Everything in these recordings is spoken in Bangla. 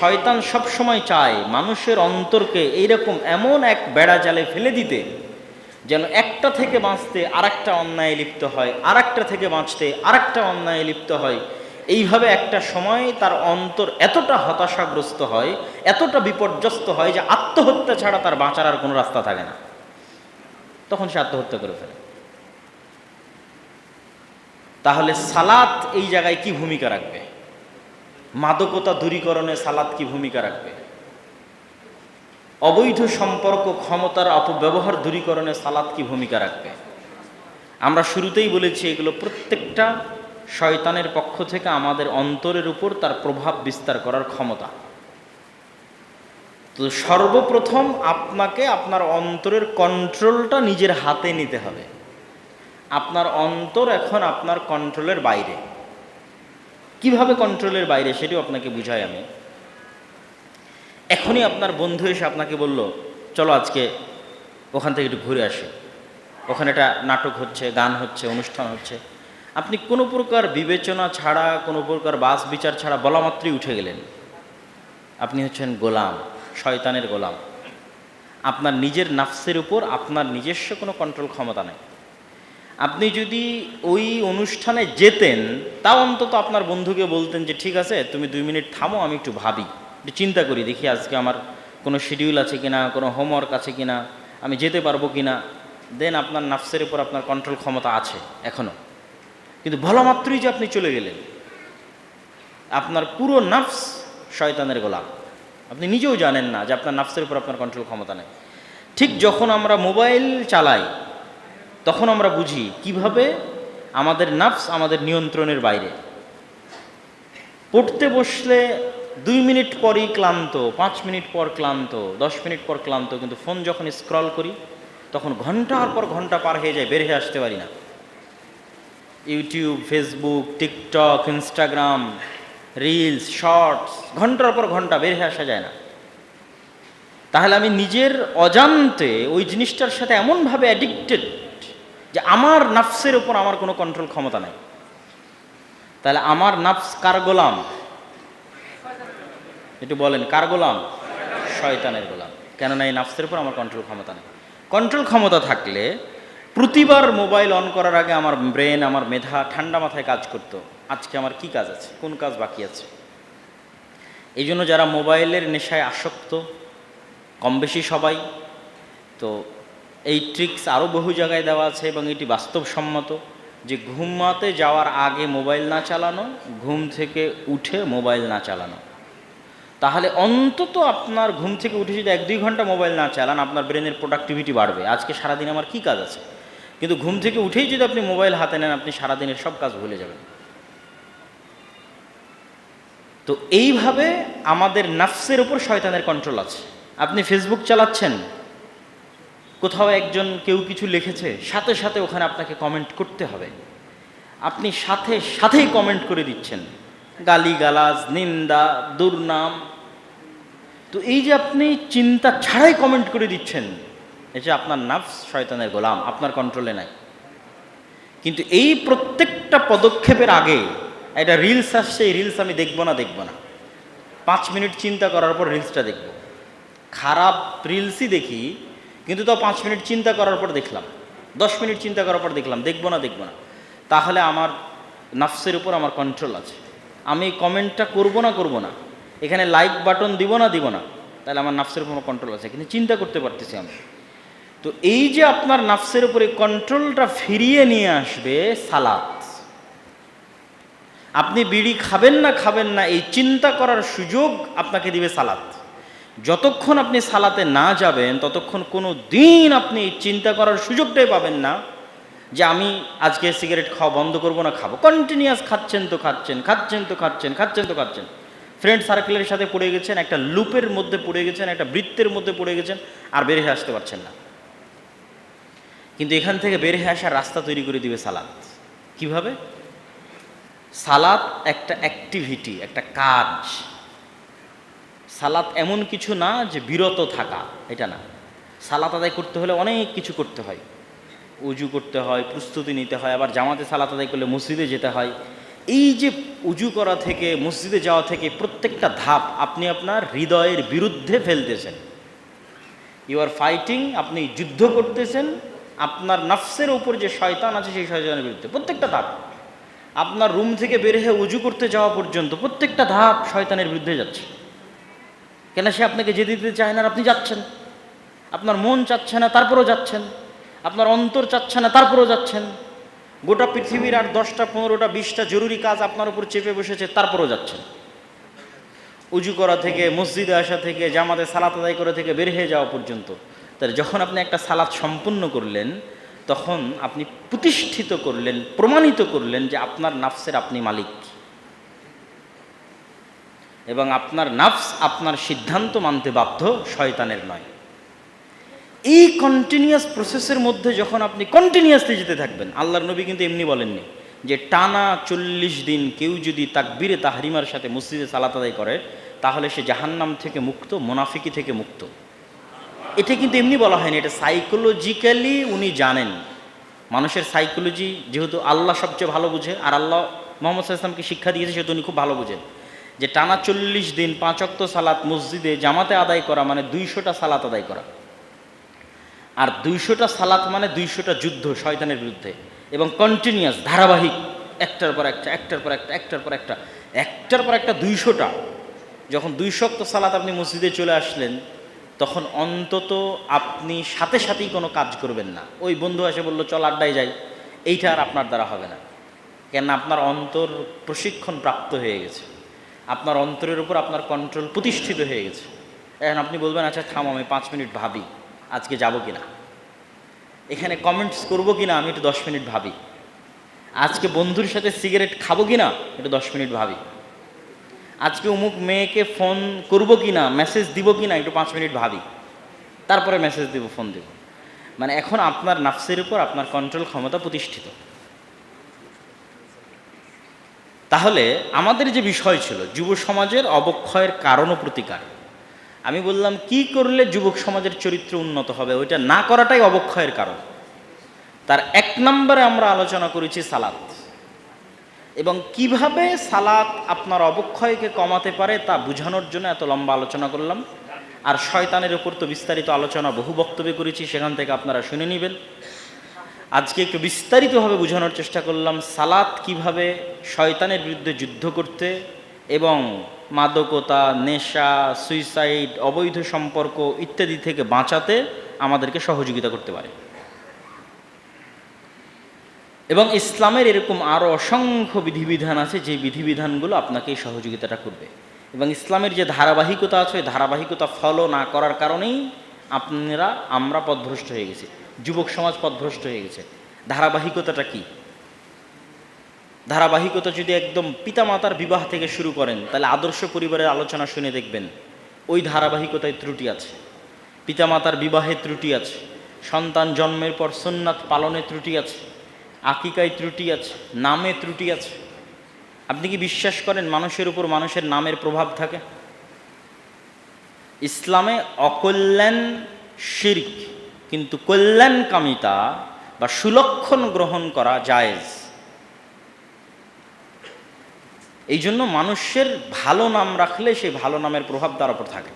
শয়তান সবসময় চায় মানুষের অন্তরকে এইরকম এমন এক বেড়া জালে ফেলে দিতে, যেন একটা থেকে বাঁচতে আরেকটা অন্যায় লিপ্ত হয়, আরেকটা থেকে বাঁচতে আরেকটা অন্যায় লিপ্ত হয়। এইভাবে একটা সময় তার অন্তর এতটা হতাশাগ্রস্ত হয়, এতটা বিপর্যস্ত হয় যে আত্মহত্যা ছাড়া তার বাঁচার আর কোনো রাস্তা থাকে না। তখন সে আত্মহত্যা করে ফেলে। তাহলে সালাত এই জায়গায় কি ভূমিকা রাখবে? মাদকতা দূরীকরণে সালাত কি ভূমিকা রাখবে? অবৈধ সম্পর্ক, ক্ষমতার অপব্যবহার দূরীকরণে সালাত কি ভূমিকা রাখবে? আমরা শুরুতেই বলেছি এগুলো প্রত্যেকটা শয়তানের পক্ষ থেকে আমাদের অন্তরের উপর তার প্রভাব বিস্তার করার ক্ষমতা। তো সর্বপ্রথম আপনাকে আপনার অন্তরের কন্ট্রোলটা নিজের হাতে নিতে হবে। আপনার অন্তর এখন আপনার কন্ট্রোলের বাইরে। কিভাবে কন্ট্রোলের বাইরে সেটিও আপনাকে বুঝাই আমি। এখনই আপনার বন্ধু এসে আপনাকে বলল, চলো আজকে ওখান থেকে একটু ঘুরে আসি, ওখানে একটা নাটক হচ্ছে, গান হচ্ছে, অনুষ্ঠান হচ্ছে। আপনি কোনো প্রকার বিবেচনা ছাড়া, কোনো প্রকার বাস বিচার ছাড়া বলা মাত্রই উঠে গেলেন। আপনি হচ্ছেন গোলাম, শয়তানের গোলাম। আপনার নিজের নাফসের উপর আপনার নিজস্ব কোনো কন্ট্রোল ক্ষমতা নেই। আপনি যদি ওই অনুষ্ঠানে যেতেন, তাও অন্তত আপনার বন্ধুকে বলতেন যে ঠিক আছে তুমি 2 মিনিট থামো, আমি একটু ভাবি, একটু চিন্তা করি, দেখি আজকে আমার কোনো শিডিউল আছে কিনা, কোনো হোমওয়ার্ক আছে কিনা, আমি যেতে পারবো কিনা। দেন আপনার নাফসের উপর আপনার কন্ট্রোল ক্ষমতা আছে এখনও। কিন্তু বলা মাত্রই যে আপনি চলে গেলেন, আপনার পুরো নাফস শয়তানের গোলাম। আপনি নিজেও জানেন না যে আপনার নাফসের উপর আপনার কন্ট্রোল ক্ষমতা নেই। ঠিক যখন আমরা মোবাইল চালাই তখন আমরা বুঝি কিভাবে আমাদের নাফস আমাদের নিয়ন্ত্রণের বাইরে। পড়তে বসলে 2 মিনিট পরই ক্লান্ত, 5 মিনিট পর ক্লান্ত, 10 মিনিট পর ক্লান্ত, কিন্তু ফোন যখন স্ক্রল করি তখন ঘন্টার পর ঘন্টা পার হয়ে যায়, বের হয়ে আসতে পারি না। YouTube, Facebook, TikTok, Instagram, reels, shorts, ঘন্টার পর ঘন্টা বের হয়ে আসা যায় না। তাহলে আমি নিজের অজান্তে ওই জিনিসটার সাথে এমনভাবে অ্যাডিক্টেড যে আমার নাফসের উপর আমার কোনো কন্ট্রোল ক্ষমতা নাই। তাহলে আমার নাফস কার গোলাম? একটু বলেন, কার গোলাম? শয়তানের গোলাম। কেননা এই নাফসের উপর আমার কন্ট্রোল ক্ষমতা নেই। কন্ট্রোল ক্ষমতা থাকলে প্রতিবার মোবাইল অন করার আগে আমার ব্রেন, আমার মেধা ঠান্ডা মাথায় কাজ করতো, আজকে আমার কি কাজ আছে, কোন কাজ বাকি আছে। এই জন্য যারা মোবাইলের নেশায় আসক্ত, কম বেশি সবাই, তো এই ট্রিক্স আরও বহু জায়গায় দেওয়া আছে এবং এটি বাস্তবসম্মত যে ঘুমাতে যাওয়ার আগে মোবাইল না চালানো, ঘুম থেকে উঠে মোবাইল না চালানো। তাহলে অন্তত আপনার ঘুম থেকে উঠে যদি 1-2 ঘন্টা মোবাইল না চালান, আপনার ব্রেনের প্রোডাক্টিভিটি বাড়বে। আজকে সারাদিন আমার কি কাজ আছে, কিন্তু ঘুম থেকে উঠেই যদি আপনি মোবাইল হাতে নেন, আপনি সারাদিনের সব কাজ ভুলে যাবেন। তো এইভাবে আমাদের নাফসের উপর শয়তানের কন্ট্রোল আছে। আপনি ফেসবুক চালাচ্ছেন, কোথাও একজন কেউ কিছু লিখেছে, সাথে সাথে ওখানে আপনাকে কমেন্ট করতে হবে। আপনি সাথে সাথেই কমেন্ট করে দিচ্ছেন, গালিগালাজ, নিন্দা, দুর্নাম। তো এই যে আপনি চিন্তা ছাড়াই কমেন্ট করে দিচ্ছেন, এই যে আপনার নাফস শয়তানের গোলাম, আপনার কন্ট্রোলে নাই। কিন্তু এই প্রত্যেকটা পদক্ষেপের আগে একটা রিলস আসছে, এই রিলস আমি দেখব না 5 মিনিট চিন্তা করার পর রিলসটা দেখব। খারাপ রিলসই দেখি, কিন্তু তাও 5 মিনিট চিন্তা করার পর দেখলাম, 10 মিনিট চিন্তা করার পর দেখলাম, দেখব না। তাহলে আমার নাফসের উপর আমার কন্ট্রোল আছে। আমি কমেন্টটা করব না, এখানে লাইক বাটন দিব না, তাহলে আমার নাফসের উপর কন্ট্রোল আছে, কিন্তু চিন্তা করতে পারতেছি আমি। তো এই যে আপনার নাফসের উপরে কন্ট্রোলটা ফিরিয়ে নিয়ে আসবে সালাত। আপনি বিড়ি খাবেন না এই চিন্তা করার সুযোগ আপনাকে দিবে সালাত। যতক্ষণ আপনি সালাতে না যাবেন ততক্ষণ কোনো দিন আপনি চিন্তা করার সুযোগটাই পাবেন না যে আমি আজকে সিগারেট খাওয়া বন্ধ করবো না খাবো। কন্টিনিউয়াস খাচ্ছেন। ফ্রেন্ড সার্কেলের সাথে পড়ে গেছেন, একটা লুপের মধ্যে পড়ে গেছেন, একটা বৃত্তের মধ্যে পড়ে গেছেন, আর বের হয়ে আসতে পারছেন না। কিন্তু এখান থেকে বের হয়ে আসার রাস্তা তৈরি করে দিবে সালাত। কিভাবে? সালাত একটা অ্যাক্টিভিটি, একটা কাজ। সালাত এমন কিছু না যে বিরত থাকা, এটা না। সালাত আদায় করতে হলে অনেক কিছু করতে হয়, উজু করতে হয়, প্রস্তুতি নিতে হয়, আবার জামাতে সালাত আদায় করলে মসজিদে যেতে হয়। এই যে উজু করা থেকে মসজিদে যাওয়া থেকে প্রত্যেকটা ধাপ আপনি আপনার হৃদয়ের বিরুদ্ধে ফেলতেছেন। ইউ আর ফাইটিং, আপনি যুদ্ধ করতেছেন আপনার নফসের উপর যে শয়তান আছে সেই শয়তানের বিরুদ্ধে। প্রত্যেকটা ধাপ, আপনার রুম থেকে বের হয়ে উজু করতে যাওয়া পর্যন্ত প্রত্যেকটা ধাপ শয়তানের বিরুদ্ধে যাচ্ছে। কেন? সে আপনাকে যেতে দিতে চায় না, আপনি যাচ্ছেন। আপনার মন চাচ্ছে না, তারপরেও যাচ্ছেন। আপনার অন্তর চাচ্ছে না, তারপরেও যাচ্ছেন। গোটা পৃথিবীর আর 10টা 15টা 20টা জরুরি কাজ আপনার উপর চেপে বসেছে, তারপরেও যাচ্ছেন। উজু করা থেকে, মসজিদে আসা থেকে, জামাতে সালাত আদায় করে থেকে বের হয়ে যাওয়া পর্যন্ত। তাহলে যখন আপনি একটা সালাত সম্পূর্ণ করলেন, তখন আপনি প্রতিষ্ঠিত করলেন, প্রমাণিত করলেন যে আপনার নাফসের আপনি মালিক, এবং আপনার নাফস আপনার সিদ্ধান্ত মানতে বাধ্য, শয়তানের নয়। এই কন্টিনিউয়াস প্রসেসের মধ্যে যখন আপনি কন্টিনিউয়াসলি যেতে থাকবেন, আল্লাহর নবী কিন্তু এমনি বলেননি যে টানা 40 দিন কেউ যদি তাকবীরে তাহরিমার সাথে মসজিদে সালাত আদায় করে তাহলে সে জাহান্নাম থেকে মুক্ত, মুনাফিকি থেকে মুক্ত। এটা কিন্তু এমনি বলা হয়নি, এটা সাইকোলজিক্যালি উনি জানেন। মানুষের সাইকোলজি যেহেতু আল্লাহ সবচেয়ে ভালো বুঝে, আর আল্লাহ মোহাম্মদ সাল্লাল্লাহু আলাইহি ওয়াসাল্লামকে শিক্ষা দিয়েছে, সেহেতু উনি খুব ভালো বুঝেন যে টানা 40 দিন 5 ওয়াক্ত সালাত মসজিদে জামাতে আদায় করা মানে 200টা সালাত আদায় করা। আর 200টা সালাত মানে 200টা যুদ্ধ শয়তানের বিরুদ্ধে, এবং কন্টিনিউয়াস, ধারাবাহিক, একটার পর একটা, একটার পর একটা, একটার পর একটা, একটার পর একটা 200টা। যখন 200 ওয়াক্ত সালাত আপনি মসজিদে চলে আসলেন, তখন অন্তত আপনি সাথে সাথেই কোনো কাজ করবেন না। ওই বন্ধু এসে বললো চল আড্ডায় যাই, এইটা আর আপনার দ্বারা হবে না। কেন? আপনার অন্তর প্রশিক্ষণ প্রাপ্ত হয়ে গেছে, আপনার অন্তরের উপর আপনার কন্ট্রোল প্রতিষ্ঠিত হয়ে গেছে। এখন আপনি বলবেন আচ্ছা থাম, আমি 5 মিনিট ভাবি আজকে যাব কিনা, এখানে কমেন্টস করব কিনা, আমি একটু 10 মিনিট ভাবি। আজকে বন্ধুর সাথে সিগারেট খাবো কিনা, একটু 10 মিনিট ভাবি। আজকে অমুক মেয়েকে ফোন করব কিনা, মেসেজ দিব কিনা, একটু 5 মিনিট ভাবি, তারপরে মেসেজ দিব, ফোন দেব। মানে এখন আপনার নাফসের উপর আপনার কন্ট্রোল ক্ষমতা প্রতিষ্ঠিত। তাহলে আমাদের যে বিষয় ছিল যুব সমাজের অবক্ষয়ের কারণ ও প্রতিকার, আমি বললাম কি করলে যুবক সমাজের চরিত্র উন্নত হবে, ওইটা না করাটাই অবক্ষয়ের কারণ। তার 1 নম্বরে আমরা আলোচনা করেছি সালাত, এবং কিভাবে সালাত আপনার অবক্ষয়কে কমাতে পারে তা বোঝানোর জন্য এত লম্বা আলোচনা করলাম। আর শয়তানের উপর তো বিস্তারিত আলোচনা বহু বক্তব্যে করেছি, সেখান থেকে আপনারা শুনে নেবেন। আজকে একটু বিস্তারিতভাবে বোঝানোর চেষ্টা করলাম সালাত কিভাবে শয়তানের বিরুদ্ধে যুদ্ধ করতে এবং মাদকতা, নেশা, সুইসাইড, অবৈধ সম্পর্ক ইত্যাদি থেকে বাঁচাতে আমাদেরকে সহযোগিতা করতে পারে। এবং ইসলামের এরকম আরও অসংখ্য বিধিবিধান আছে যে বিধিবিধানগুলো আপনাকে এই সহযোগিতাটা করবে। এবং ইসলামের যে ধারাবাহিকতা আছে, ওই ধারাবাহিকতা ফলো না করার কারণেই আমরা পথভ্রষ্ট হয়ে গেছি, যুবক সমাজ পথভ্রষ্ট হয়ে গেছে। ধারাবাহিকতাটা কি? ধারাবাহিকতা যদি একদম পিতামাতার বিবাহ থেকে শুরু করেন, তাহলে আদর্শ পরিবারের আলোচনা শুনে দেখবেন ওই ধারাবাহিকতায় ত্রুটি আছে। পিতামাতার বিবাহে ত্রুটি আছে, সন্তান জন্মের পর সুন্নাত পালনে ত্রুটি আছে, আকিকায় ত্রুটি আছে, নামে ত্রুটি আছে। আপনি কি বিশ্বাস করেন মানুষের উপর মানুষের নামের প্রভাব থাকে? ইসলামে অকল্যাণ শিরক, কিন্তু কল্যাণকামিতা বা সুলক্ষণ গ্রহণ করা জায়েজ। এই জন্য মানুষের ভালো নাম রাখলে সেই ভালো নামের প্রভাব তার উপর থাকে।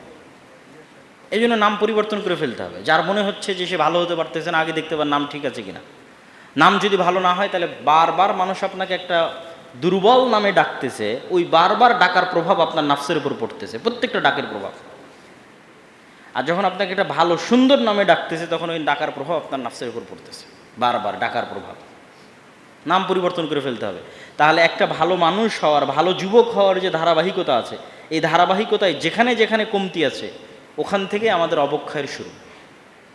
এই জন্য নাম পরিবর্তন করে ফেলতে হবে। যার মনে হচ্ছে যে সে ভালো হতে পারতেছে না, আগে দেখতে পার নাম ঠিক আছে কিনা। নাম যদি ভালো না হয়, তাহলে বারবার মানুষ আপনাকে একটা দুর্বল নামে ডাকতেছে, ওই বারবার ডাকার প্রভাব আপনার নাফসের উপর পড়তেছে, প্রত্যেকটা ডাকের প্রভাব। আর যখন আপনাকে একটা ভালো সুন্দর নামে ডাকতেছে, তখন ওই ডাকার প্রভাব আপনার নাফসের উপর পড়তেছে, বারবার ডাকার প্রভাব। নাম পরিবর্তন করে ফেলতে হবে। তাহলে একটা ভালো মানুষ হওয়ার, ভালো যুবক হওয়ার যে ধারাবাহিকতা আছে, এই ধারাবাহিকতায় যেখানে যেখানে কমতি আছে, ওখান থেকে আমাদের অবক্ষয়ের শুরু।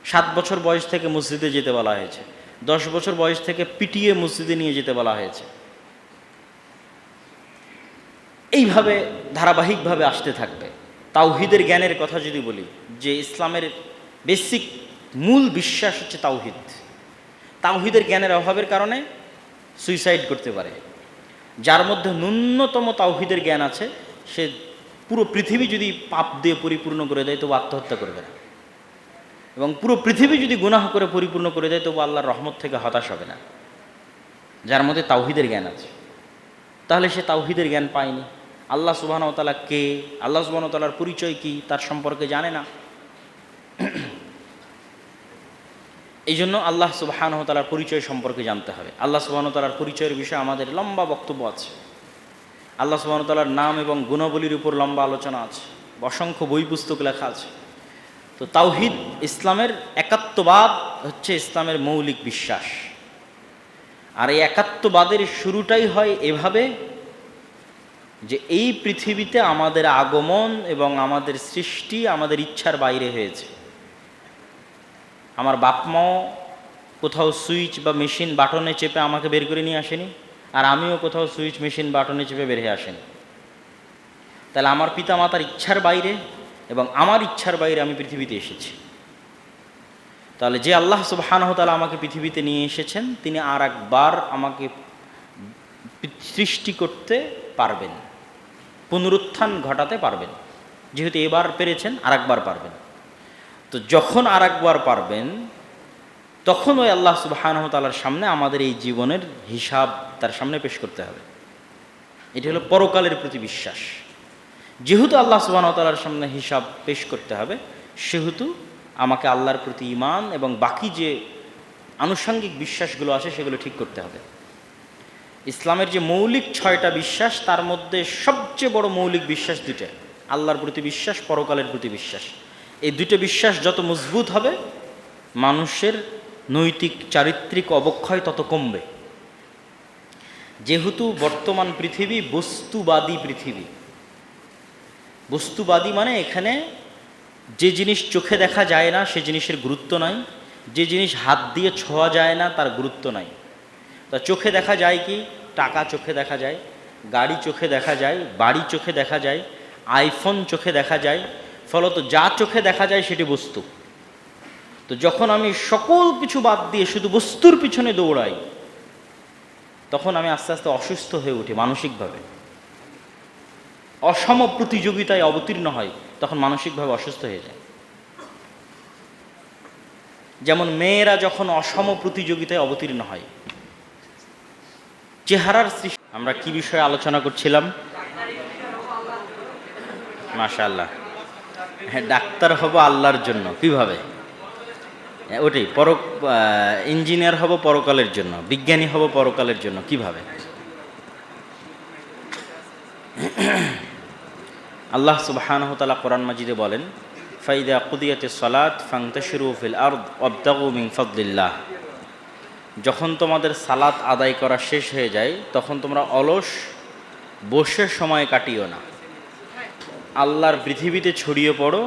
7 বছর বয়স থেকে মসজিদে যেতে বলা হয়েছে, 10 বছর বয়স থেকে পিটিয়ে মসজিদে নিয়ে যেতে বলা হয়েছে। এইভাবে ধারাবাহিকভাবে আসতে থাকবে। তাওহীদের জ্ঞানের কথা যদি বলি, যে ইসলামের বেসিক মূল বিশ্বাস হচ্ছে তাওহীদ। তাওহীদের জ্ঞানের অভাবের কারণে সুইসাইড করতে পারে। যার মধ্যে ন্যূনতম তাওহীদের জ্ঞান আছে, সে পুরো পৃথিবী যদি পাপ দিয়ে পরিপূর্ণ করে দেয় তবু আত্মহত্যা করবে না, এবং পুরো পৃথিবী যদি গুনাহ করে পরিপূর্ণ করে দেয় তবু আল্লাহর রহমত থেকে হতাশ হবে না, যার মধ্যে তাওহীদের জ্ঞান আছে। তাহলে সে তাওহীদের জ্ঞান পায়নি। আল্লাহ সুবহানাহু ওয়া তাআলা কে, আল্লাহ সুবহানাহু ওয়া তাআলার পরিচয় কি, তার সম্পর্কে জানে না। এই জন্য আল্লাহ সুবহানাহু ওয়া তাআলার পরিচয় সম্পর্কে জানতে হবে। আল্লাহ সুবহানাহু ওয়া তাআলার পরিচয়ের বিষয়ে আমাদের লম্বা বক্তব্য আছে। আল্লাহ সুবহানাহু ওয়া তাআলার নাম এবং গুণাবলীর উপর লম্বা আলোচনা আছে, অসংখ্য বই পুস্তক লেখা আছে। তো তাওহীদ, ইসলামের একাত্মবাদ হচ্ছে ইসলামের মৌলিক বিশ্বাস। আর এই একাত্মবাদের শুরুটাই হয় এভাবে যে এই পৃথিবীতে আমাদের আগমন এবং আমাদের সৃষ্টি আমাদের ইচ্ছার বাইরে হয়েছে। আমার বাপ মাও কোথাও সুইচ বা মেশিন বাটনে চেপে আমাকে বের করে নিয়ে আসেনি, আর আমিও কোথাও সুইচ মেশিন বাটনে চেপে বের হয়ে আসেনি। তাহলে আমার পিতা মাতার ইচ্ছার বাইরে এবং আমার ইচ্ছার বাইরে আমি পৃথিবীতে এসেছি। তাহলে যে আল্লাহ সুবহানাহু ওয়া তাআলা আমাকে পৃথিবীতে নিয়ে এসেছেন, তিনি আর একবার আমাকে সৃষ্টি করতে পারবেন, পুনরুত্থান ঘটাতে পারবেন। যেহেতু এবার পেরেছেন, আর একবার পারবেন। তো যখন আর একবার পারবেন, তখন ওই আল্লাহ সুবহানাহু ওয়া তাআলার সামনে আমাদের এই জীবনের হিসাব তার সামনে পেশ করতে হবে। এটি হলো পরকালের প্রতি বিশ্বাস। যেহেতু আল্লাহ সুবহানাহু ওয়া তাআলার সামনে হিসাব পেশ করতে হবে, সেহেতু আমাকে আল্লাহর প্রতি ঈমান এবং বাকি যে আনুষঙ্গিক বিশ্বাসগুলো আছে সেগুলো ঠিক করতে হবে। ইসলামের যে মৌলিক 6টা বিশ্বাস, তার মধ্যে সবচেয়ে বড় মৌলিক বিশ্বাস দুটো, আল্লাহর প্রতি বিশ্বাস, পরকালের প্রতি বিশ্বাস। এই দুটো বিশ্বাস যত মজবুত হবে, মানুষের নৈতিক চারিত্রিক অবক্ষয় তত কমবে। যেহেতু বর্তমান পৃথিবী বস্তুবাদী পৃথিবী, বস্তুবাদী মানে এখানে যে জিনিস চোখে দেখা যায় না সে জিনিসের গুরুত্ব নাই, যে জিনিস হাত দিয়ে ছোঁয়া যায় না তার গুরুত্ব নাই। তা চোখে দেখা যায় কি? টাকা চোখে দেখা যায়, গাড়ি চোখে দেখা যায়, বাড়ি চোখে দেখা যায়, আইফোন চোখে দেখা যায়। ফলত যা চোখে দেখা যায় সেটি বস্তু। তো যখন আমি সকল কিছু বাদ দিয়ে শুধু বস্তুর পিছনে দৌড়াই, তখন আমি আস্তে আস্তে অসুস্থ হয়ে উঠি মানসিকভাবে। অসম প্রতিযোগিতায় অবতীর্ণ হয়, তখন মানসিকভাবে অসুস্থ হয়ে যায়। যেমন মেয়েরা যখন অসম প্রতিযোগিতায় অবতীর্ণ হয়, চেহারার সৃষ্টি। আমরা কি বিষয়ে আলোচনা করছিলাম? মাশাআল্লাহ, হ্যাঁ, ডাক্তার হব আল্লাহর জন্য। কিভাবে? ওটাই, ইঞ্জিনিয়ার হব পরকালের জন্য, বিজ্ঞানী হব পরকালের জন্য। কিভাবে? আল্লাহ সুবহানাহু ওয়া তাআলা কোরআন মাজিদে বলেন, ফাইদা কুদিয়াতিস সালাত ফান্তাশিরু ফিল আরদ ওয়াবতাগু মিন ফাদলিল্লাহ। যখন তোমাদের সালাত আদায় করা শেষ হয়ে যায়, তখন তোমরা অলস বসে সময় কাটিও না, আল্লাহর পৃথিবীতে ছড়িয়ে পড়ো।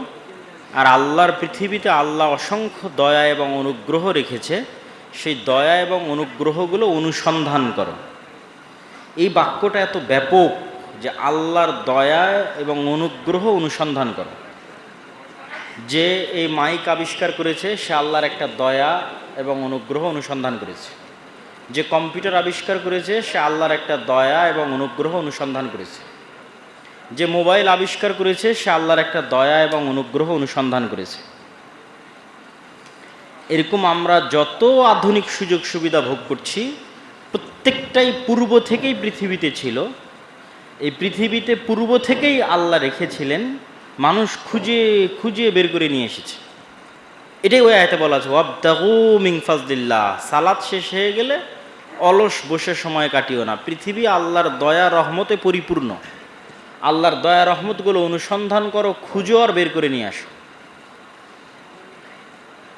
আর আল্লাহর পৃথিবীতে আল্লাহ অসংখ্য দয়া এবং অনুগ্রহ রেখেছে, সেই দয়া এবং অনুগ্রহগুলো অনুসন্ধান করো। এই বাক্যটা এত ব্যাপক যে আল্লাহর দয়া এবং অনুগ্রহ অনুসন্ধান করো। যে এই মাইক আবিষ্কার করেছে সে আল্লাহর একটা দয়া এবং অনুগ্রহ অনুসন্ধান করেছে। যে কম্পিউটার আবিষ্কার করেছে সে আল্লাহর একটা দয়া এবং অনুগ্রহ অনুসন্ধান করেছে। যে মোবাইল আবিষ্কার করেছে সে আল্লাহর একটা দয়া এবং অনুগ্রহ অনুসন্ধান করেছে। এরকম আমরা যত আধুনিক সুযোগ সুবিধা ভোগ করছি, প্রত্যেকটাই পূর্ব থেকেই পৃথিবীতে ছিল। এই পৃথিবীতে পূর্ব থেকেই আল্লাহ রেখেছিলেন, মানুষ খুঁজে খুঁজে বের করে নিয়ে এসেছে। এটাই ওই আয়াতে বলা আছে, ওয়াবতাগু মিন ফাজলিল্লাহ। সালাত শেষ হয়ে গেলে অলস বসে সময় কাটিও না। পৃথিবী আল্লাহর দয়া রহমতে পরিপূর্ণ। আল্লাহর দয়া রহমতগুলো অনুসন্ধান করো, খুঁজো আর বের করে নিয়ে আসো।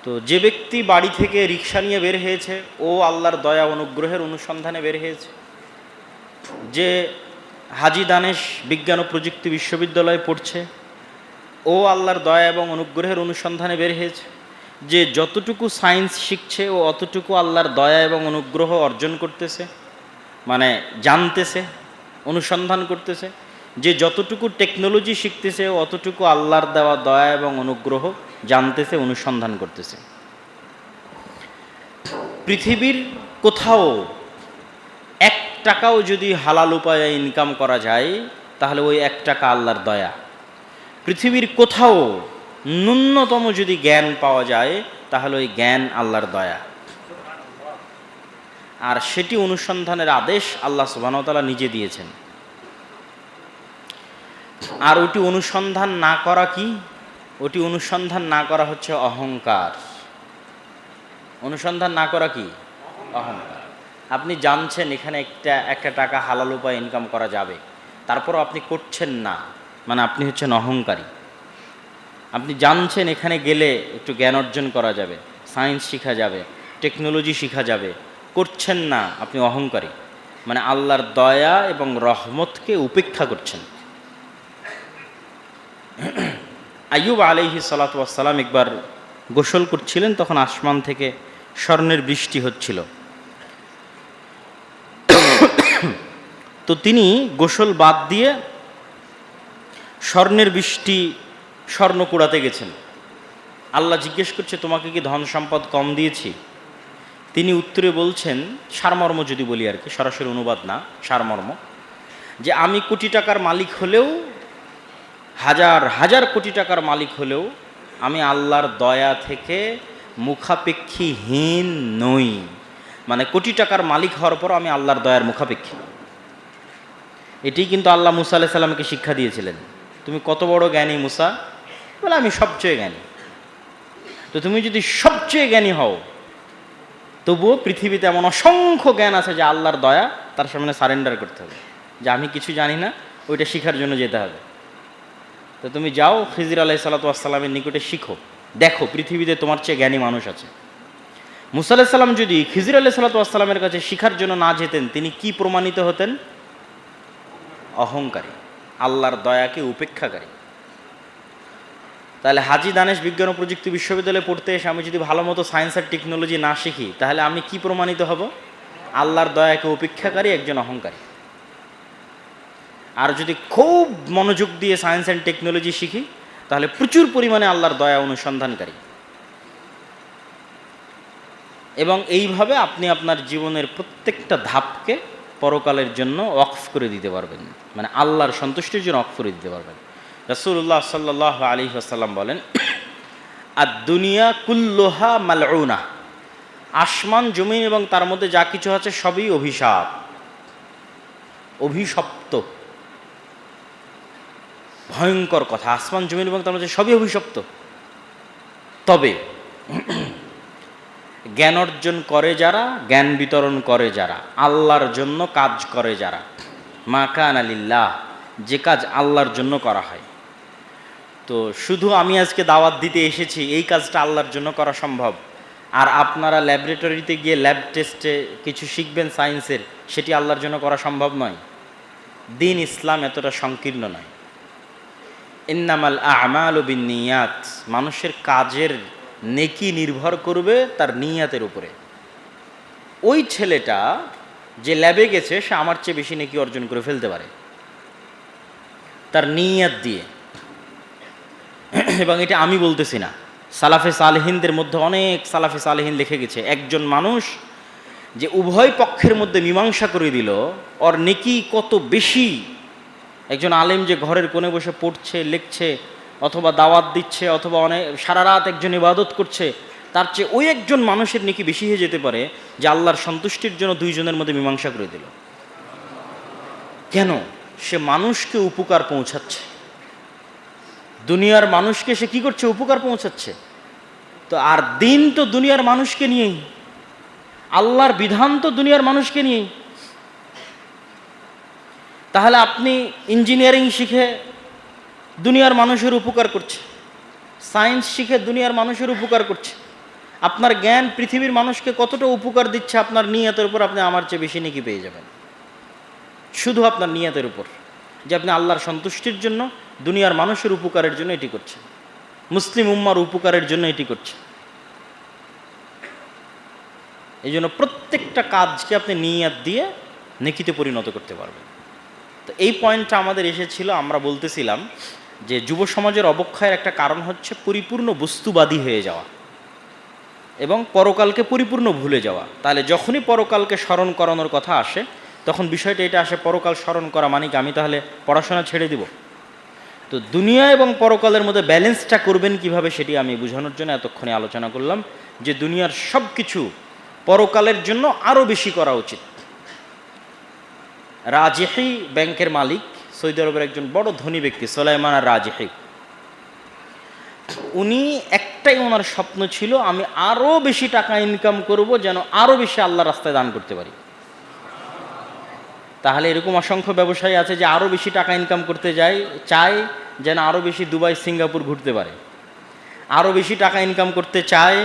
তো যে ব্যক্তি বাড়ি থেকে রিক্সা নিয়ে বের হয়েছে, ও আল্লাহর দয়া অনুগ্রহের অনুসন্ধানে বের হয়েছে। যে হাজী দানেশ বিজ্ঞান ও প্রযুক্তি বিশ্ববিদ্যালয়ে পড়ছে, ও আল্লাহর দয়া এবং অনুগ্রহের অনুসন্ধানে বের হয়েছে। যে যতটুকু সায়েন্স শিখছে, ও অতটুকু আল্লাহর দয়া এবং অনুগ্রহ অর্জন করতেছে, মানে জানতেছে, অনুসন্ধান করতেছে। যে যতটুকু টেকনোলজি শিখতেছে, ও অতটুকু আল্লাহর দেওয়া দয়া এবং অনুগ্রহ জানতেছে, অনুসন্ধান করতেছে। পৃথিবীর কোথাও 1 টাকাও যদি হালাল উপায়ে ইনকাম করা যায়, তাহলে ওই 1 টাকা আল্লাহর দয়া। পৃথিবীর কোথাও ন্যূনতম যদি জ্ঞান পাওয়া যায়, তাহলে ওই জ্ঞান আল্লাহর দয়া। আর সেটি অনুসন্ধানের আদেশ আল্লাহ সুবহানাহু ওয়া তাআলা নিজে দিয়েছেন। আর ওটি অনুসন্ধান না করা কি? ওটি অনুসন্ধান না করা হচ্ছে অহংকার। অনুসন্ধান না করা কি? অহংকার। আপনি জানছেন এখানে একটা টাকা হালাল উপায়ে ইনকাম করা যাবে, তারপরও আপনি করছেন না, মানে আপনি হচ্ছেন অহংকারী। আপনি জানছেন এখানে গেলে একটু জ্ঞান অর্জন করা যাবে, সায়েন্স শেখা যাবে, টেকনোলজি শেখা যাবে, করছেন না, আপনি অহংকারী, মানে আল্লাহর দয়া এবং রহমতকে উপেক্ষা করছেন। আইয়ুব আলাইহিস সালাতু ওয়াস সালাম একবার গোসল করছিলেন, তখন আসমান থেকে স্বর্ণের বৃষ্টি হচ্ছিল। তো তিনি গোসল বাদ দিয়ে স্বর্ণের বৃষ্টি স্বর্ণ কুড়াতে গেছেন। আল্লাহ জিজ্ঞেস করছে, তোমাকে কি ধন সম্পদ কম দিয়েছি? তিনি উত্তরে বলছেন, সারমর্ম যদি বলি আর কি, সরাসরি অনুবাদ না, সারমর্ম, যে আমি কোটি টাকার মালিক হলেও, হাজার হাজার কোটি টাকার মালিক হলেও আমি আল্লাহর দয়া থেকে মুখাপেক্ষীহীন নই। মানে কোটি টাকার মালিক হওয়ার পর আমি আল্লাহর দয়ার মুখাপেক্ষী। এটি কিন্তু আল্লাহ মুসা আলাইহিস সালামকে শিক্ষা দিয়েছিলেন। তুমি কত বড় জ্ঞানী মুসা? বলে আমি সবচেয়ে জ্ঞানী। তো তুমি যদি সবচেয়ে জ্ঞানী হও, তবুও পৃথিবীতে এমন অসংখ্য জ্ঞান আছে যে আল্লাহর দয়া তার সামনে সারেন্ডার করতে হবে, যে আমি কিছু জানি না, ওইটা শেখার জন্য যেতে হবে। তো তুমি যাও খিজির আলাইহিস সালাতু ওয়াস সালামের নিকটে শিখো, দেখো পৃথিবীতে তোমার চেয়ে জ্ঞানী মানুষ আছে। মুসা আলাইহিস সালাম যদি খিজির আলাইহিস সালাতু ওয়াস সালামের কাছে শিখার জন্য না যেতেন, তিনি কি প্রমাণিত হতেন? অহংকারী, আল্লাহর দয়াকে উপেক্ষাকারী। তাহলে হাজী দানেশ বিজ্ঞান ও প্রযুক্তি বিশ্ববিদ্যালয়ে পড়তে এসে আমি যদি ভালো মতো সায়েন্স আর টেকনোলজি না শিখি, তাহলে আমি কি প্রমাণিত হব? আল্লাহর দয়াকে উপেক্ষাকারী একজন অহংকারী। আর যদি খুব মনোযোগ দিয়ে সায়েন্স অ্যান্ড টেকনোলজি শিখি, তাহলে প্রচুর পরিমাণে আল্লাহর দয়া অনুসন্ধানকারী। এবং এইভাবে আপনি আপনার জীবনের প্রত্যেকটা ধাপকে পরকালের জন্য ওয়াকফ করে দিতে পারবেন, মানে আল্লাহর সন্তুষ্টির জন্য ওয়াকফ করে দিতে পারবেন। রাসূলুল্লাহ সাল্লাল্লাহু আলাইহি ওয়াসাল্লাম বলেন, আদ দুনিয়া কুল্লুহা মালউনা, আসমান জমিন এবং তার মধ্যে যা কিছু আছে সবই অভিশাপ, অভিশপ্ত। ভয়ঙ্কর কথা, আসমান জমিন এবং তার মধ্যে সবই অভিশপ্ত। তবে জ্ঞান অর্জন করে যারা, জ্ঞান বিতরণ করে যারা, আল্লাহর জন্য কাজ করে যারা, মা কানা লিল্লাহ, যে কাজ আল্লাহর জন্য করা হয়। তো শুধু আমি আজকে দাওয়াত দিতে এসেছি, এই কাজটা আল্লাহর জন্য করা সম্ভব। আর আপনারা ল্যাবরেটরিতে গিয়ে ল্যাব টেস্টে কিছু শিখবেন সায়েন্সের, সেটি আল্লাহর জন্য করা সম্ভব নয়। দিন ইসলাম এতটা সংকীর্ণ নয়। ইন্নামাল আমালু বিন্নিয়াত, মানুষের কাজের নেকি নির্ভর করবে তার নিয়াতের উপরে। ওই ছেলেটা যে ল্যাবে গেছে, সে আমার চেয়ে বেশি নেকি অর্জন করে ফেলতে পারে তার নিয়াত দিয়ে। এবং এটা আমি বলতেছি না, সালাফে সালেহিনদের মধ্যে অনেক সালাফে সালেহিন লিখে গেছে, একজন মানুষ যে উভয় পক্ষের মধ্যে মীমাংসা করে দিল, ওর নেকি কত বেশি। একজন আলেম যে ঘরের কোণে বসে পড়ছে, লিখছে, অথবা দাওয়াত দিচ্ছে, অথবা অনেক সারা রাত একজন ইবাদত করছে, তার চেয়ে ওই একজন মানুষের নেকি বেশি হয়ে যেতে পারে যে আল্লাহর সন্তুষ্টির জন্য দুইজনের মধ্যে মীমাংসা করে দিল। কেন? সে মানুষকে উপকার পৌঁছাচ্ছে, দুনিয়ার মানুষকে সে কি করছে? উপকার পৌঁছাচ্ছে। তো আর দিন তো দুনিয়ার মানুষকে নিয়েই, আল্লাহর বিধান তো দুনিয়ার মানুষকে নিয়েই। তাহলে আপনি ইঞ্জিনিয়ারিং শিখে দুনিয়ার মানুষের উপকার করছে, সায়েন্স শিখে দুনিয়ার মানুষের উপকার করছে। আপনার জ্ঞান পৃথিবীর মানুষকে কতটা উপকার দিচ্ছে, আপনার নিয়তের উপর আপনি আমার চেয়ে বেশি নেকি পেয়ে যাবেন। শুধু আপনার নিয়তের উপর, যে আপনি আল্লাহর সন্তুষ্টির জন্য, দুনিয়ার মানুষের উপকারের জন্য এটি করছেন, মুসলিম উম্মার উপকারের জন্য এটি করছে। এই জন্য প্রত্যেকটা কাজকে আপনি নিয়াত দিয়ে নেকিতে পরিণত করতে পারবেন। তো এই পয়েন্টটা আমাদের এসেছিল, আমরা বলতেছিলাম যে যুব সমাজের অবক্ষয়ের একটা কারণ হচ্ছে পরিপূর্ণ বস্তুবাদী হয়ে যাওয়া এবং পরকালকে পরিপূর্ণ ভুলে যাওয়া। তাহলে যখনই পরকালকে স্মরণ করানোর কথা আসে, তখন বিষয়টা এটা আসে, পরকাল স্মরণ করা মানে কি আমি তাহলে পড়াশোনা ছেড়ে দিব? তো দুনিয়া এবং পরকালের মধ্যে ব্যালেন্সটা করবেন কিভাবে, সেটি আমি বোঝানোর জন্য এতক্ষণে আলোচনা করলাম যে দুনিয়ার সব কিছু পরকালের জন্য আরও বেশি করা উচিত। রাজেহি ব্যাংকের মালিক, সৌদি আরবের একজন বড় ধনী ব্যক্তি, সুলাইমান আর রাজেহি, উনি একটাই ওনার স্বপ্ন ছিল, আমি আরও বেশি টাকা ইনকাম করব, যেন আরও বেশি আল্লাহ রাস্তায় দান করতে পারি। তাহলে এরকম অসংখ্য ব্যবসায়ী আছে যে আরও বেশি টাকা ইনকাম করতে চায় যেন আরও বেশি দুবাই সিঙ্গাপুর ঘুরতে পারে, আরও বেশি টাকা ইনকাম করতে চায়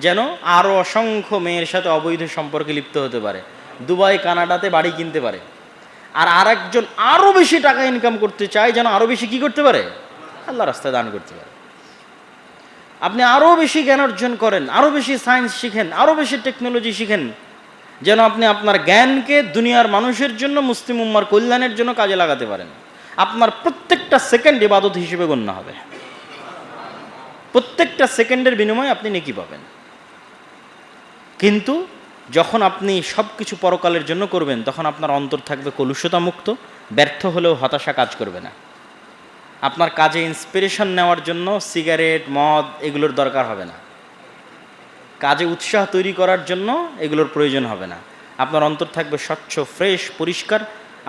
যেন আরও অসংখ্য মেয়ের সাথে অবৈধ সম্পর্কে লিপ্ত হতে পারে, দুবাই কানাডাতে বাড়ি কিনতে পারে। আর আরেকজন আরও বেশি টাকা ইনকাম করতে চায় যেন আরও বেশি কি করতে পারে, আল্লাহ রাস্তায় দান করতে পারে। আপনি আরও বেশি জ্ঞান অর্জন করেন, আরও বেশি সায়েন্স শিখেন, আরও বেশি টেকনোলজি শিখেন, যেন আপনি আপনার জ্ঞানকে দুনিয়ার মানুষের জন্য, মুসলিম উম্মার কল্যাণের জন্য কাজে লাগাতে পারেন। আপনার প্রত্যেকটা সেকেন্ড ইবাদত হিসেবে গণ্য হবে, প্রত্যেকটা সেকেন্ডের বিনিময়ে আপনি নেকি পাবেন। কিন্তু যখন আপনি সব কিছু পরকালের জন্য করবেন, তখন আপনার অন্তর থাকবে কলুষতা মুক্ত, ব্যর্থ হলেও হতাশা কাজ করবে না। আপনার কাজে ইন্সপিরেশন নেওয়ার জন্য সিগারেট, মদ এগুলোর দরকার হবে না, কাজে উৎসাহ তৈরি করার জন্য এগুলোর প্রয়োজন হবে না। আপনার অন্তর থাকবে স্বচ্ছ, ফ্রেশ, পরিষ্কার,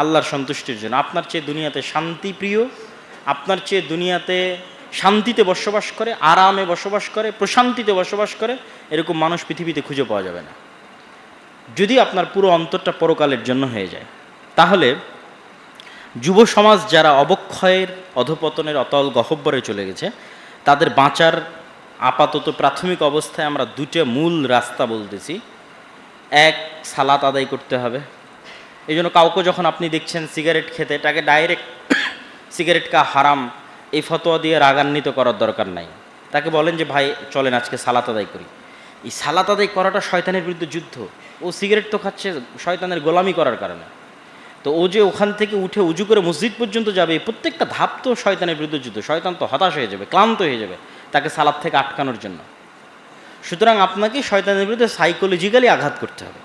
আল্লাহর সন্তুষ্টির জন্য। আপনার চেয়ে দুনিয়াতে শান্তি প্রিয়, আপনার চেয়ে দুনিয়াতে শান্তিতে বসবাস করে, আরামে বসবাস করে, প্রশান্তিতে বসবাস করে, এরকম মানুষ পৃথিবীতে খুঁজে পাওয়া যাবে না, যদি আপনার পুরো অন্তরটা পরকালের জন্য হয়ে যায়। তাহলে যুব সমাজ যারা অবক্ষয়ের, অধপতনের অতল গহ্বরে চলে গেছে, তাদের বাঁচার আপাতত প্রাথমিক অবস্থায় আমরা দুটো মূল রাস্তা বলতেছি। এক, সালাত আদায় করতে হবে। এই জন্য কাউকে যখন আপনি দেখছেন সিগারেট খেতে, তাকে ডাইরেক্ট সিগারেট কা হারাম এই ফতোয়া দিয়ে রাগান্বিত করার দরকার নাই। তাকে বলেন যে ভাই চলেন আজকে সালাত আদায় করি। এই সালাত আদায় করাটা শয়তানের বিরুদ্ধে যুদ্ধ। ও সিগারেট তো খাচ্ছে শয়তানের গোলামি করার কারণে। তো ও যে ওখান থেকে উঠে উজু করে মসজিদ পর্যন্ত যাবে, প্রত্যেকটা ধাপ তো শয়তানের বিরুদ্ধে যুদ্ধ। শয়তান তো হতাশ হয়ে যাবে, ক্লান্ত হয়ে যাবে তাকে সালাত থেকে আটকানোর জন্য। সুতরাং আপনাকে শয়তানের বিরুদ্ধে সাইকোলজিক্যালি আঘাত করতে হবে।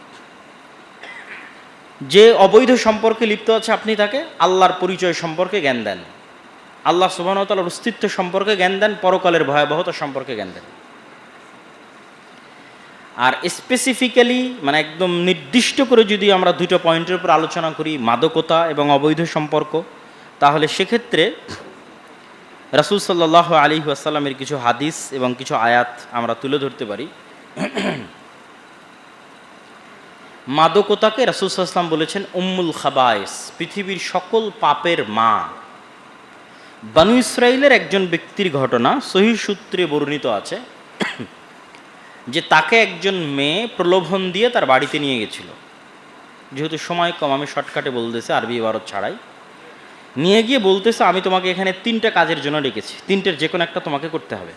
যে অবৈধ সম্পর্কে লিপ্ত আছে, আপনি তাকে আল্লাহর পরিচয় সম্পর্কে জ্ঞান দেন, আল্লাহ সুবহানাহু ওয়া তাআলার অস্তিত্ব সম্পর্কে জ্ঞান দেন, পরকালের ভয়াবহতা সম্পর্কে জ্ঞান দেন। আর স্পেসিফিক্যালি মানে একদম নির্দিষ্ট করে যদি আমরা দুটো পয়েন্টের উপর আলোচনা করি, মাদকতা এবং অবৈধ সম্পর্ক, তাহলে সেক্ষেত্রে রাসূল সাল্লাল্লাহু আলাইহি ওয়াসাল্লামের কিছু হাদিস এবং কিছু আয়াত আমরা তুলে ধরতে পারি। মাদকতাকে রাসূল সাল্লাল্লাহু আলাইহি ওয়াসাল্লাম বলেছেন উম্মুল খাবায়েস, পৃথিবীর সকল পাপের মা। বনু ইসরাইলের একজন ব্যক্তির ঘটনা সহিহ সূত্রে বর্ণিত আছে যে তাকে একজন মেয়ে প্রলোভন দিয়ে তার বাড়িতে নিয়ে গেছিল। যেহেতু সময় কম, আমি শর্টকাটে বলতেছি, আরবি ইবারত ছাড়াই। নিয়ে গিয়ে বলতেছে আমি তোমাকে এখানে 3টা কাজের জন্য ডেকেছি, 3টের যে কোনো একটা তোমাকে করতে হবে।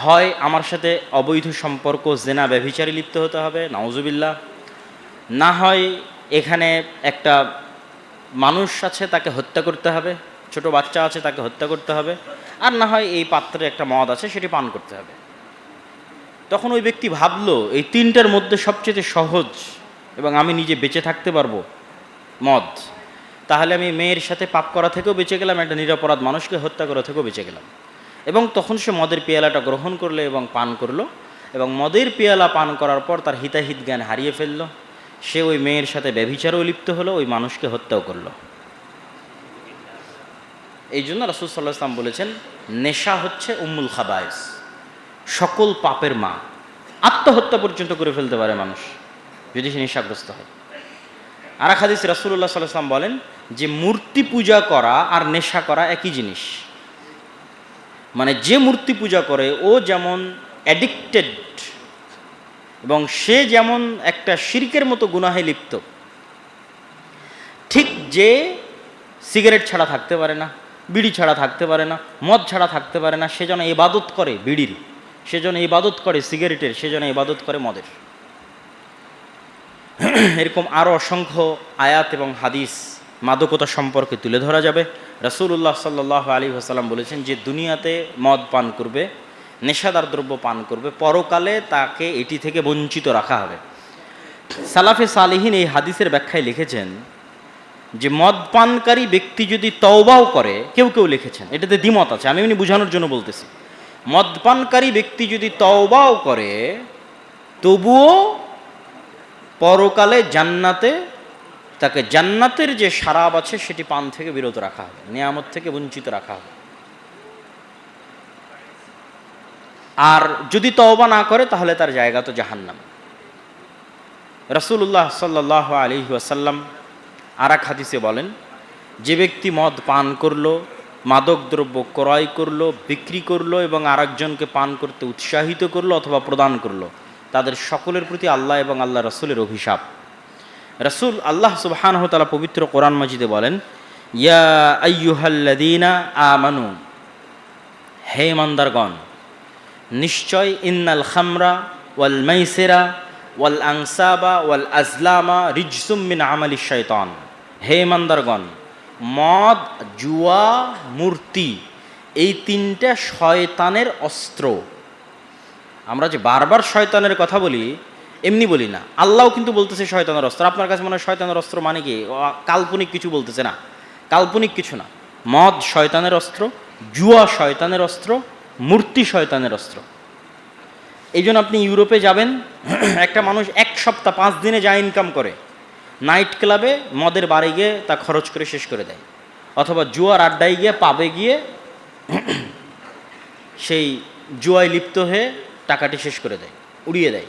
হয় আমার সাথে অবৈধ সম্পর্ক, জেনা, ব্যভিচারে লিপ্ত হতে হবে, নাউজুবিল্লাহ। না হয় এখানে একটা মানুষ আছে তাকে হত্যা করতে হবে, ছোট বাচ্চা আছে তাকে হত্যা করতে হবে, আর না হয় এই পাত্রে একটা মদ আছে সেটি পান করতে হবে। তখন ওই ব্যক্তি ভাবলো এই 3টার মধ্যে সবচেয়ে সহজ এবং আমি নিজে বেঁচে থাকতে পারবো মদ, তাহলে আমি মেয়ের সাথে পাপ করা থেকেও বেঁচে গেলাম, একটা নিরপরাধ মানুষকে হত্যা করা থেকেও বেঁচে গেলাম। এবং তখন সে মদের পেয়ালাটা গ্রহণ করলো এবং পান করলো, এবং মদের পেয়ালা পান করার পর তার হিতাহিত জ্ঞান হারিয়ে ফেললো। সে ওই মেয়ের সাথে ব্যভিচারেও লিপ্ত হলো, ওই মানুষকে হত্যাও করলো। এই জন্য রাসূল সাল্লাল্লাহু আলাইহি ওয়াসাল্লাম বলেছেন নেশা হচ্ছে উম্মুল খাবায়েস, সকল পাপের মা। আত্মহত্যা পর্যন্ত করে ফেলতে পারে মানুষ যদি সে নেশাগ্রস্ত হয়। আর এক হাদিসে রাসূলুল্লাহ সাল্লাল্লাহু আলাইহি ওয়াসাল্লাম বলেন যে মূর্তি পূজা করা আর নেশা করা একই জিনিস। মানে যে মূর্তি পূজা করে ও যেমন অ্যাডিক্টেড এবং সে যেমন একটা শিরকের মতো গুনাহে লিপ্ত, ঠিক যে সিগারেট ছাড়া থাকতে পারে না, বিড়ি ছাড়া থাকতে পারে না, মদ ছাড়া থাকতে পারে না, সে যেন ইবাদত করে বিড়ির, সে যেন ইবাদত করে সিগারেটের, সে যেন ইবাদত করে মদের। এরকম আরও অসংখ্য আয়াত এবং হাদিস মাদকতা সম্পর্কে তুলে ধরা যাবে। রাসূলুল্লাহ সাল্লাল্লাহু আলাইহি ওয়াসাল্লাম বলেছেন যে দুনিয়াতে মদ পান করবে, নেশাদার দ্রব্য পান করবে, পরকালে তাকে এটি থেকে বঞ্চিত রাখা হবে। সালাফে সালিহিন এই হাদিসের ব্যাখ্যায় লিখেছেন যে মদ পানকারী ব্যক্তি যদি তওবাও করে, কেউ কেউ লিখেছেন, এটাতে দ্বিমত আছে, আমি এমনি বোঝানোর জন্য বলতেছি, মদ পানকারী ব্যক্তি যদি তওবাও করে তবুও পরকালে জান্নাতে তাকে জান্নাতের যে শারাব আছে সেটি পান থেকে বিরত রাখা হবে, নিয়ামত থেকে বঞ্চিত রাখা হবে। আর যদি তওবা না করে তাহলে তার জায়গা তো জাহান্নাম। রাসূলুল্লাহ সাল্লাল্লাহু আলাইহি ওয়াসাল্লাম আর এক হাদিসে বলেন, যে ব্যক্তি মদ পান করলো, মাদক দ্রব্য ক্রয় করলো, বিক্রি করলো এবং আরেকজনকে পান করতে উৎসাহিত করলো অথবা প্রদান করলো, তাদের সকলের প্রতি আল্লাহ এবং আল্লাহ রাসূলের অভিশাপ। রাসূল আল্লাহ সুবহানাহু ওয়া তাআলা পবিত্র কোরআন মাজিদে বলেন, ইয়া আইয়ুহাল্লাযীনা আমানু, হে ইমানদারগণ, নিশ্চয় ইন্নাল খামরা ওয়াল মাইসিরা ওয়াল আনসাবা ওয়াল আজলামা রিজসুম মিন আমালিশ শাইতান। হে ইমানদারগণ, মদ, জুয়া, মূর্তি, এই তিনটা শয়তানের অস্ত্র। আমরা যে বারবার শয়তানের কথা বলি, এমনি বলি না, আল্লাহও কিন্তু বলতেছে শয়তানের অস্ত্র। আপনার কাছে মনে হয় শয়তানের অস্ত্র মানে কি কাল্পনিক কিছু বলতেছে? না, কাল্পনিক কিছু না। মদ শয়তানের অস্ত্র, জুয়া শয়তানের অস্ত্র, মূর্তি শয়তানের অস্ত্র। এই জন্য আপনি ইউরোপে যাবেন, একটা মানুষ এক সপ্তাহ 5 দিনে যা ইনকাম করে, নাইট ক্লাবে মদের বারে গিয়ে তা খরচ করে শেষ করে দেয়, অথবা জুয়ার আড্ডায় গিয়ে পাবে গিয়ে সেই জুয়ায় লিপ্ত হয়ে টাকাটি শেষ করে দেয়, উড়িয়ে দেয়।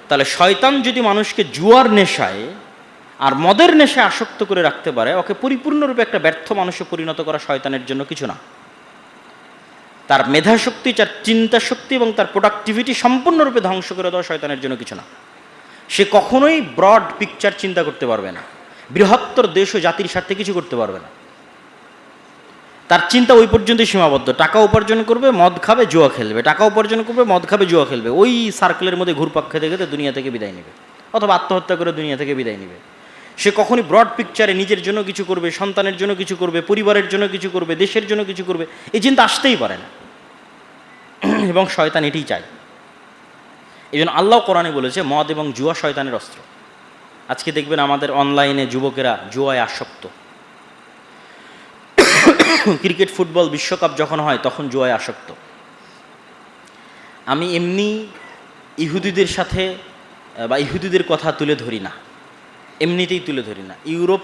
তাহলে শয়তান যদি মানুষকে জুয়ার নেশায় আর মদের নেশায় আসক্ত করে রাখতে পারে, ওকে পরিপূর্ণরূপে একটা ব্যর্থ মানুষে পরিণত করা শয়তানের জন্য কিছু না। তার মেধাশক্তি, তার চিন্তা শক্তি এবং তার প্রোডাক্টিভিটি সম্পূর্ণরূপে ধ্বংস করে দেওয়া শয়তানের জন্য কিছু না। সে কখনোই ব্রড পিকচার চিন্তা করতে পারবে না, বৃহত্তর দেশ ও জাতির স্বার্থে কিছু করতে পারবে না। তার চিন্তা ওই পর্যন্তই সীমাবদ্ধ। টাকা উপার্জন করবে, মদ খাবে, জুয়া খেলবে, টাকা উপার্জন করবে, মদ খাবে, জুয়া খেলবে, ওই সার্কেলের মধ্যে ঘুরপাক খেতে খেতে দুনিয়া থেকে বিদায় নেবে, অথবা আত্মহত্যা করে দুনিয়া থেকে বিদায় নেবে। সে কখনই ব্রড পিকচারে নিজের জন্য কিছু করবে, সন্তানের জন্য কিছু করবে, পরিবারের জন্য কিছু করবে, দেশের জন্য কিছু করবে, এই চিন্তা আসতেই পারে না। এবং শয়তান এটাই চায়। এই জন্য আল্লাহ কোরআনে বলেছে মদ এবং জুয়া শয়তানের অস্ত্র। আজকে দেখবেন আমাদের অনলাইনে যুবকেরা জুয়ায় আসক্ত। ক্রিকেট, ফুটবল বিশ্বকাপ যখন হয় তখন জুয়ায় আসক্ত। আমি এমনি ইহুদিদের সাথে বা ইহুদিদের কথা তুলে ধরি না, এমনিতেই তুলে ধরি না, ইউরোপ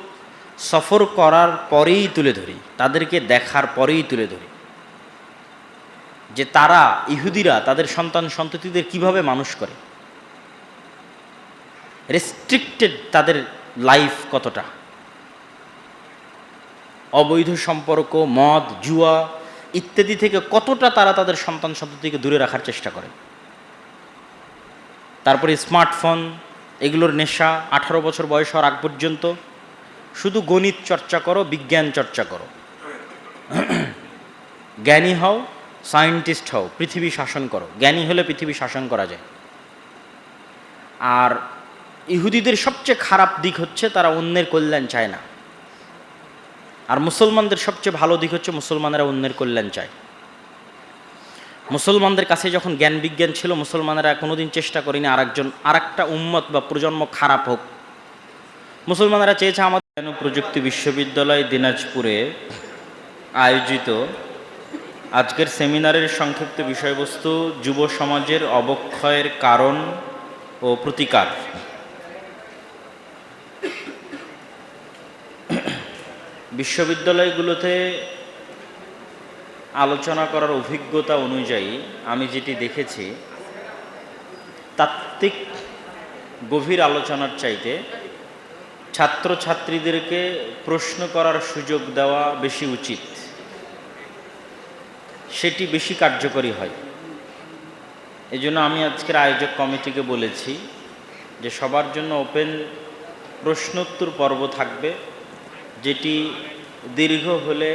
সফর করার পরেই তুলে ধরি, তাদেরকে দেখার পরেই তুলে ধরি যে তারা, ইহুদিরা তাদের সন্তান সন্ততিদের কিভাবে মানুষ করে, রেস্ট্রিক্টেড তাদের লাইফ কতটা, অবৈধ সম্পর্ক, মদ, জুয়া ইত্যাদি থেকে কতটা তারা তাদের সন্তান সন্ততিকে দূরে রাখার চেষ্টা করে। তারপরে স্মার্টফোন, এগুলোর নেশা। 18 বছর বয়স হওয়ার আগ পর্যন্ত শুধু গণিত চর্চা করো, বিজ্ঞান চর্চা করো, জ্ঞানী হও, সায়েন্টিস্ট হও, পৃথিবী শাসন করো। জ্ঞানী হলে পৃথিবী শাসন করা যায়। আর ইহুদিদের সবচেয়ে খারাপ দিক হচ্ছে তারা অন্যের কল্যাণ চায় না। আর মুসলমানদের সবচেয়ে ভালো দিক হচ্ছে মুসলমানেরা অন্যের কল্যাণ চায়। মুসলমানদের কাছে যখন জ্ঞান বিজ্ঞান ছিল, মুসলমানেরা কোনোদিন চেষ্টা করেনি আরেকটা উম্মত বা প্রজন্ম খারাপ হোক। মুসলমানেরা চেয়েছে আমাদের প্রযুক্তি বিশ্ববিদ্যালয় দিনাজপুরে আয়োজিত আজকের সেমিনারের সংক্ষিপ্ত বিষয়বস্তু যুব সমাজের অবক্ষয়ের কারণ ও প্রতিকার। বিশ্ববিদ্যালয়গুলোতে আলোচনা করার অভিজ্ঞতা অনুযায়ী আমি যেটি দেখেছি, তাত্ত্বিক গভীর আলোচনার চাইতে ছাত্রছাত্রীদেরকে প্রশ্ন করার সুযোগ দেওয়া বেশি উচিত, সেটি বেশি কার্যকরী হয়। এই জন্য আমি আজকের আয়োজক কমিটিকে বলেছি যে সবার জন্য ওপেন প্রশ্নোত্তর পর্ব থাকবে, যেটি দীর্ঘ হলে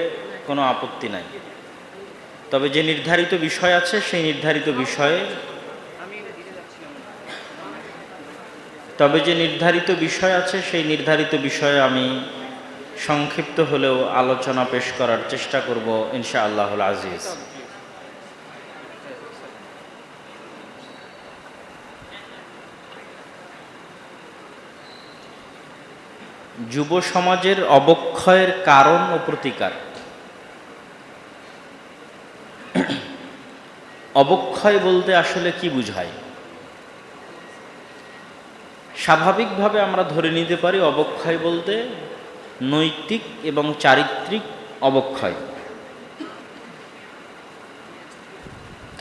কোনো আপত্তি নাই। তবে যে নির্ধারিত বিষয় আছে সেই নির্ধারিত বিষয়ে আমি সংক্ষিপ্ত হলেও আলোচনা পেশ করার চেষ্টা করব ইনশাআল্লাহুল আজিজ। যুব সমাজের অবক্ষয়ের কারণ ও প্রতিকার। অবক্ষয় বলতে আসলে কি বুঝায়? স্বাভাবিকভাবে আমরা ধরে নিতে পারি অবক্ষয় বলতে নৈতিক এবং চারিত্রিক অবক্ষয়,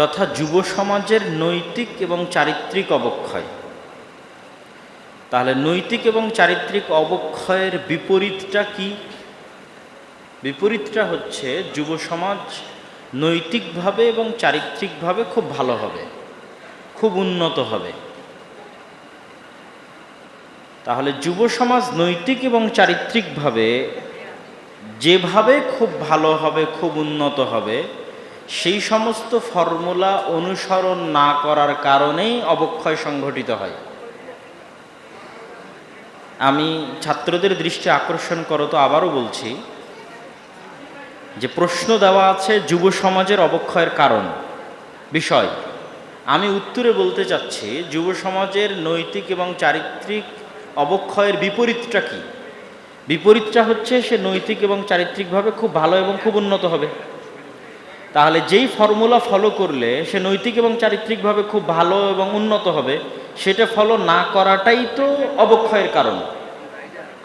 তথা যুব সমাজের নৈতিক এবং চারিত্রিক অবক্ষয়। তাহলে নৈতিক এবং চারিত্রিক অবক্ষয়ের বিপরীতটা কি? বিপরীতটা হচ্ছে যুব সমাজ নৈতিকভাবে এবং চারিত্রিকভাবে খুব ভালো হবে, খুব উন্নত হবে। তাহলে যুব সমাজ নৈতিক এবং চারিত্রিকভাবে যেভাবে খুব ভালো হবে, খুব উন্নত হবে, সেই সমস্ত ফর্মুলা অনুসরণ না করার কারণেই অবক্ষয় সংঘটিত হয়। আমি ছাত্রদের দৃষ্টি আকর্ষণ করতো আবারও বলছি যে প্রশ্ন দেওয়া আছে যুব সমাজের অবক্ষয়ের কারণ বিষয়। আমি উত্তরে বলতে চাচ্ছি যুব সমাজের নৈতিক এবং চারিত্রিক অবক্ষয়ের বিপরীতটা কি? বিপরীতটা হচ্ছে সে নৈতিক এবং চারিত্রিকভাবে খুব ভালো এবং খুব উন্নত হবে। তাহলে যেই ফর্মুলা ফলো করলে সে নৈতিক এবং চারিত্রিকভাবে খুব ভালো এবং উন্নত হবে, সেটা ফলো না করাটাই তো অবক্ষয়ের কারণ।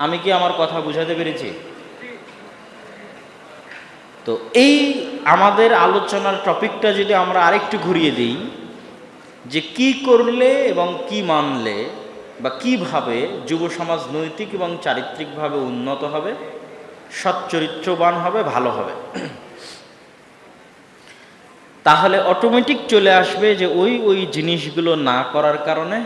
আমি কি আমার কথা বুঝাতে পেরেছি? তো এই আমাদের আলোচনার টপিকটা যদি আমরা আরেকটু ঘুরিয়ে দিই, যে কি করলে এবং কি মানলে বা কিভাবে যুব সমাজ নৈতিক এবং চারিত্রিকভাবে উন্নত হবে, সচ্চরিত্রবান হবে, ভালো হবে, তাহলে অটোমেটিক চলে আসবে যে ওই জিনিসগুলো না করার কারণে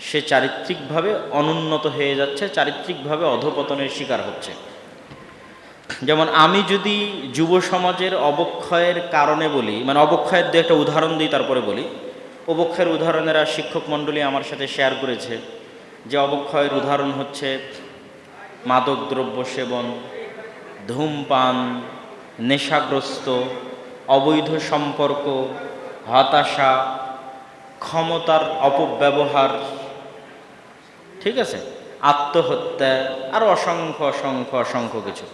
সে চারিত্রিকভাবে অনুন্নত হয়ে যাচ্ছে, চারিত্রিকভাবে অধপতনের শিকার হচ্ছে। যেমন আমি যদি যুব সমাজের অবক্ষয়ের কারণে বলি, মানে অবক্ষয়ের দু একটা উদাহরণ দিই তারপরে বলি। অবক্ষয়ের উদাহরণেরা শিক্ষক মণ্ডলী আমার সাথে শেয়ার করেছে যে অবক্ষয়ের উদাহরণ হচ্ছে মাদকদ্রব্য সেবন, ধূমপান, নেশাগ্রস্ত, অবৈধ সম্পর্ক, হতাশা, ক্ষমতার অপব্যবহার, ঠিক আছে, আত্মহত্যা, আর অসংখ্য অসংখ্য অসংখ্য কিছু।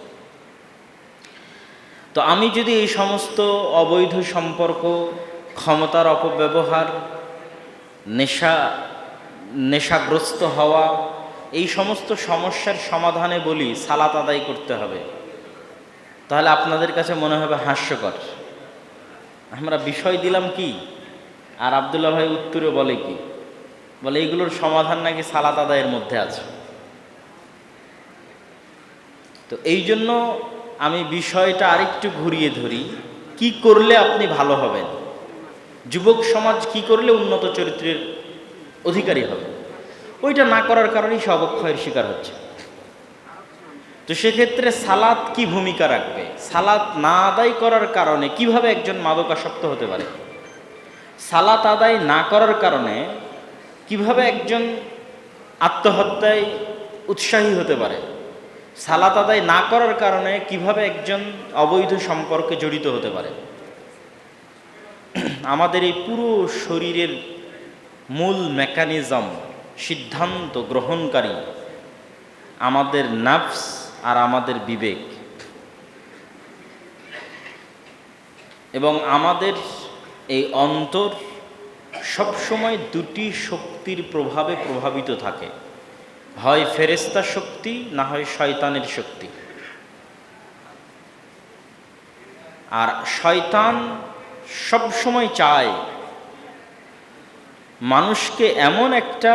তো আমি যদি এই সমস্ত অবৈধ সম্পর্ক, ক্ষমতার অপব্যবহার, নেশাগ্রস্ত হওয়া, এই সমস্ত সমস্যার সমাধানে বলি সালাত আদায় করতে হবে, তাহলে আপনাদের কাছে মনে হবে হাস্যকর। আমরা বিষয় দিলাম কি, আর আব্দুল্লাহ ভাই উত্তরে বলে কি, বলে এইগুলোর সমাধান নাকি সালাত আদায়ের মধ্যে আছে। তো এই জন্য আমি বিষয়টা আরেকটু ঘুরিয়ে ধরি, কি করলে আপনি ভালো হবেন, যুবক সমাজ কি করলে উন্নত চরিত্রের অধিকারী হবে, ওইটা না করার কারণেই সে অবক্ষয়ের শিকার হচ্ছে। তো সেক্ষেত্রে সালাত কি ভূমিকা রাখবে? সালাত না আদায় করার কারণে কিভাবে একজন মাদকাসক্ত হতে পারে? সালাত আদায় না করার কারণে কিভাবে একজন আত্মহত্যায় উৎসাহী হতে পারে? সালাত আদায় না করার কারণে কিভাবে একজন অবৈধ সম্পর্কে জড়িত হতে পারে? আমাদের এই পুরো শরীরের মূল মেকানিজম, সিদ্ধান্ত গ্রহণকারী আমাদের নাফস আর আমাদের বিবেক, এবং আমাদের এই অন্তর সবসময় দুটি শক্তির প্রভাবে প্রভাবিত থাকে, হয় ফেরেশতা শক্তি, না হয় শয়তানের শক্তি। আর শয়তান সবসময় চায় মানুষকে এমন একটা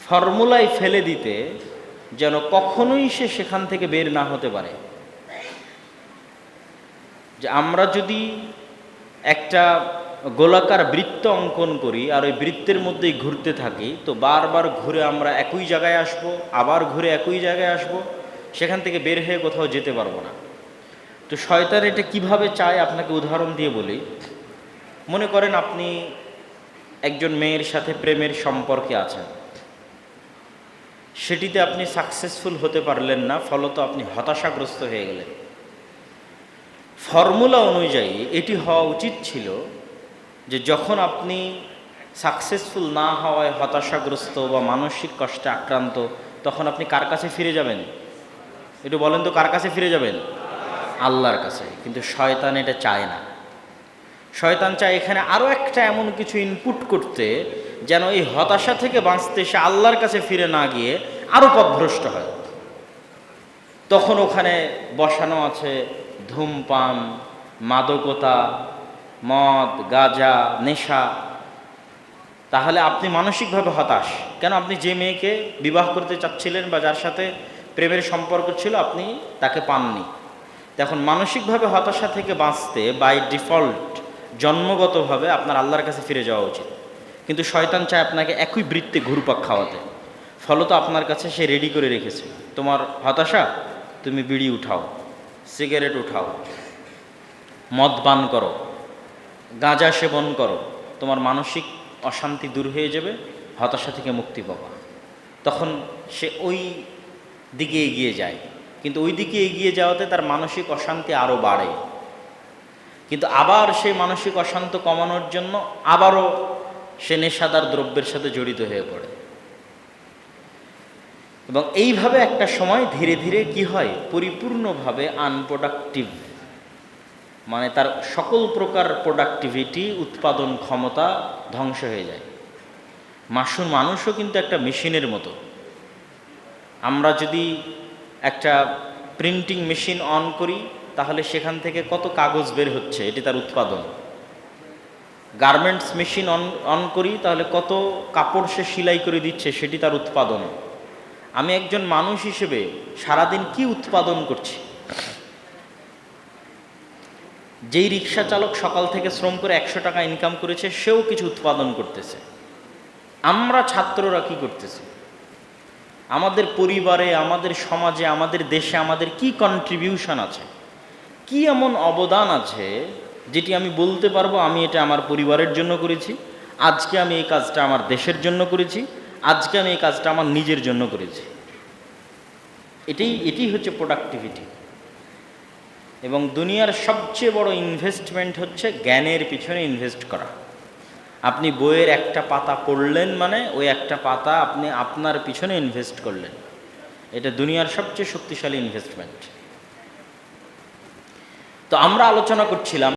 ফর্মুলায় ফেলে দিতে যেন কখনোই সে সেখান থেকে বের না হতে পারে। যে আমরা যদি একটা গোলাকার বৃত্ত অঙ্কন করি আর ওই বৃত্তের মধ্যেই ঘুরতে থাকি, তো বারবার ঘুরে আমরা একই জায়গায় আসব, আবার ঘুরে একই জায়গায় আসব, সেখান থেকে বের হয়ে কোথাও যেতে পারবো না। তো শয়তান এটা কিভাবে চায় আপনাকে উদাহরণ দিয়ে বলি। মনে করেন আপনি একজন মেয়ের সাথে প্রেমের সম্পর্কে আছেন, সেটিতে আপনি সাকসেসফুল হতে পারলেন না, ফলত আপনি হতাশাগ্রস্ত হয়ে গেলেন। ফর্মুলা অনুযায়ী এটি হওয়া উচিত ছিল যে যখন আপনি সাকসেসফুল না হওয়ায় হতাশাগ্রস্ত বা মানসিক কষ্টে আক্রান্ত, তখন আপনি কার কাছে ফিরে যাবেন? একটু বলেন তো, কার কাছে ফিরে যাবেন? আল্লাহর কাছে। কিন্তু শয়তান এটা চায় না। শয়তান চায় এখানে আরও একটা এমন কিছু ইনপুট করতে, যেন এই হতাশা থেকে বাঁচতে সে আল্লাহর কাছে ফিরে না গিয়ে আরও পথভ্রষ্ট হয়। তখন ওখানে বসানো আছে ধূমপান, মাদকতা, মদ, গাঁজা, নেশা। তাহলে আপনি মানসিকভাবে হতাশ কেন? আপনি যে মেয়েকে বিবাহ করতে চাচ্ছিলেন বা যার সাথে প্রেমের সম্পর্ক ছিল আপনি তাকে পাননি। তখন মানসিকভাবে হতাশা থেকে বাঁচতে বাই ডিফল্ট জন্মগতভাবে আপনার আল্লাহর কাছে ফিরে যাওয়া উচিত। কিন্তু শয়তান চায় আপনাকে একই বৃত্তে ঘুরপাক খাওয়াতে। ফলত আপনার কাছে সে রেডি করে রেখেছে, তোমার হতাশা, তুমি বিড়ি উঠাও, সিগারেট উঠাও, মদ পান করো, গাঁজা সেবন করো, তোমার মানসিক অশান্তি দূর হয়ে যাবে, হতাশা থেকে মুক্তি পাবা। তখন সে ওই দিকে এগিয়ে যায়, কিন্তু ওই দিকে এগিয়ে যাওয়াতে তার মানসিক অশান্তি আরও বাড়ে। কিন্তু আবার সেই মানসিক অশান্ত কমানোর জন্য আবারও সে নেশাদার দ্রব্যের সাথে জড়িত হয়ে পড়ে। এবং এইভাবে একটা সময় ধীরে ধীরে কি হয়, পরিপূর্ণভাবে আনপ্রোডাক্টিভ, মানে তার সকল প্রকার প্রোডাক্টিভিটি, উৎপাদন ক্ষমতা ধ্বংস হয়ে যায়। মানুষও কিন্তু একটা মেশিনের মতো। আমরা যদি একটা প্রিন্টিং মেশিন অন করি তাহলে সেখান থেকে কত কাগজ বের হচ্ছে, এটি তার উৎপাদন। গার্মেন্টস মেশিন অন করি তাহলে কত কাপড় সে সেলাই করে দিচ্ছে, সেটি তার উৎপাদন। আমি একজন মানুষ হিসেবে সারাদিন কি উৎপাদন করছি? যেই রিক্সা চালক সকাল থেকে শ্রম করে 100 টাকা ইনকাম করেছে, সেও কিছু উৎপাদন করতেছে। আমরা ছাত্ররা কি করতেছি? আমাদের পরিবারে, আমাদের সমাজে, আমাদের দেশে আমাদের কি কন্ট্রিবিউশন আছে, কি এমন অবদান আছে যেটি আমি বলতে পারবো আমি এটা আমার পরিবারের জন্য করেছি, আজকে আমি এই কাজটা আমার দেশের জন্য করেছি, আজকে আমি এই কাজটা আমার নিজের জন্য করেছি। এটি হচ্ছে প্রোডাক্টিভিটি। এবং দুনিয়ার সবচেয়ে বড় ইনভেস্টমেন্ট হচ্ছে জ্ঞানের পিছনে ইনভেস্ট করা। আপনি বইয়ের একটা পাতা পড়লেন মানে ওই একটা পাতা আপনি আপনার পিছনে ইনভেস্ট করলেন। এটা দুনিয়ার সবচেয়ে শক্তিশালী ইনভেস্টমেন্ট। তো আমরা আলোচনা করছিলাম